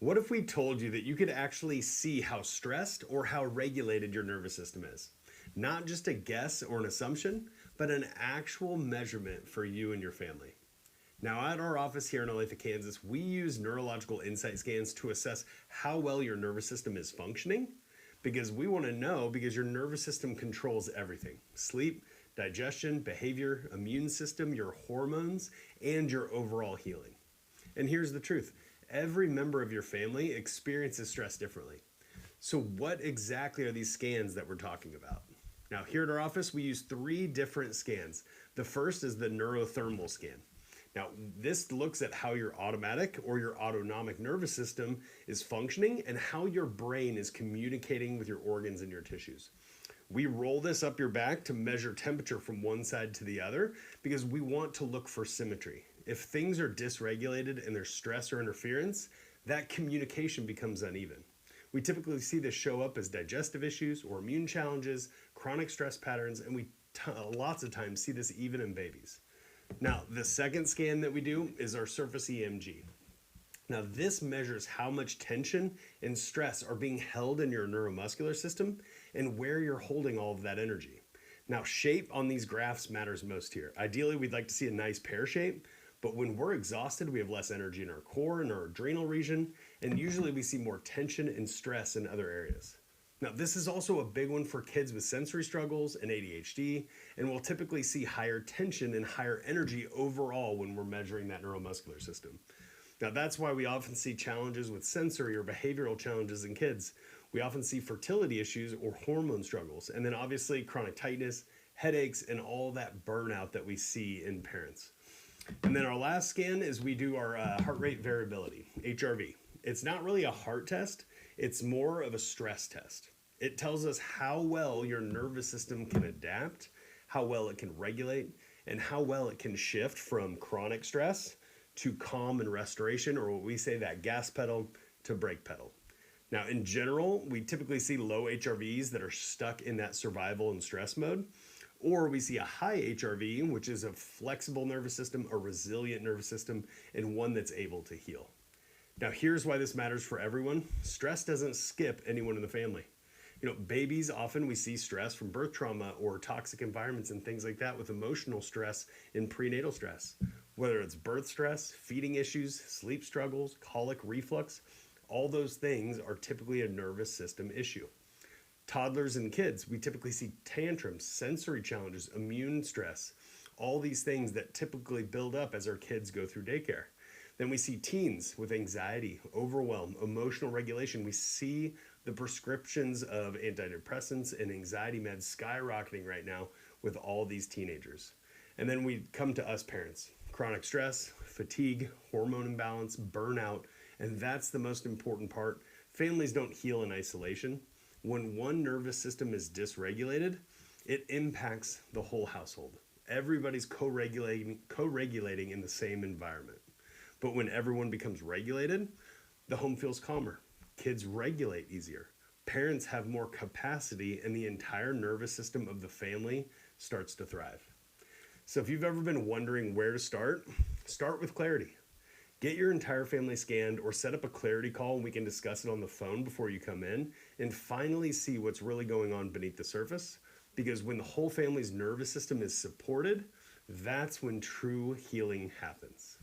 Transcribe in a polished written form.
What if we told you that you could actually see how stressed or how regulated your nervous system is? Not just a guess or an assumption, but an actual measurement for you and your family. Now, at our office here in Olathe, Kansas, we use neurological insight scans to assess how well your nervous system is functioning because we want to know because your nervous system controls everything: sleep, digestion, behavior, immune system, your hormones, and your overall healing. And here's the truth: every member of your family experiences stress differently. So, what exactly are these scans that we're talking about? Now, here at our office, we use three different scans. The first is the neurothermal scan. Now, this looks at how your automatic or your autonomic nervous system is functioning and how your brain is communicating with your organs and your tissues. We roll this up your back to measure temperature from one side to the other because we want to look for symmetry. If things are dysregulated and there's stress or interference, that communication becomes uneven. We typically see this show up as digestive issues or immune challenges, chronic stress patterns, and we lots of times see this even in babies. Now, the second scan that we do is our surface EMG. Now, this measures how much tension and stress are being held in your neuromuscular system and where you're holding all of that energy. Now, shape on these graphs matters most here. Ideally, we'd like to see a nice pear shape, but when we're exhausted, we have less energy in our core and our adrenal region, and usually we see more tension and stress in other areas. Now, this is also a big one for kids with sensory struggles and ADHD, and we'll typically see higher tension and higher energy overall when we're measuring that neuromuscular system. Now, that's why we often see challenges with sensory or behavioral challenges in kids. We often see fertility issues or hormone struggles, and then obviously chronic tightness, headaches, and all that burnout that we see in parents. And then our last scan is we do our heart rate variability, HRV. It's not really a heart test, it's more of a stress test. It tells us how well your nervous system can adapt, how well it can regulate, and how well it can shift from chronic stress to calm and restoration, or what we say that gas pedal to brake pedal. Now, in general, we typically see low HRVs that are stuck in that survival and stress mode, or we see a high HRV, which is a flexible nervous system, a resilient nervous system, and one that's able to heal. Now, here's why this matters for everyone. Stress doesn't skip anyone in the family. Babies, often we see stress from birth trauma or toxic environments and things like that with emotional stress and prenatal stress. Whether it's birth stress, feeding issues, sleep struggles, colic, reflux, all those things are typically a nervous system issue. Toddlers and kids, we typically see tantrums, sensory challenges, immune stress, all these things that typically build up as our kids go through daycare. Then we see teens with anxiety, overwhelm, emotional regulation. We see the prescriptions of antidepressants and anxiety meds skyrocketing right now with all these teenagers. And then we come to us parents: chronic stress, fatigue, hormone imbalance, burnout, and that's the most important part. Families don't heal in isolation. When one nervous system is dysregulated, it impacts the whole household. Everybody's co-regulating in the same environment. But when everyone becomes regulated, the home feels calmer. Kids regulate easier. Parents have more capacity, and the entire nervous system of the family starts to thrive. So if you've ever been wondering where to start with clarity. Get your entire family scanned or set up a clarity call and we can discuss it on the phone before you come in and finally see what's really going on beneath the surface. Because when the whole family's nervous system is supported, that's when true healing happens.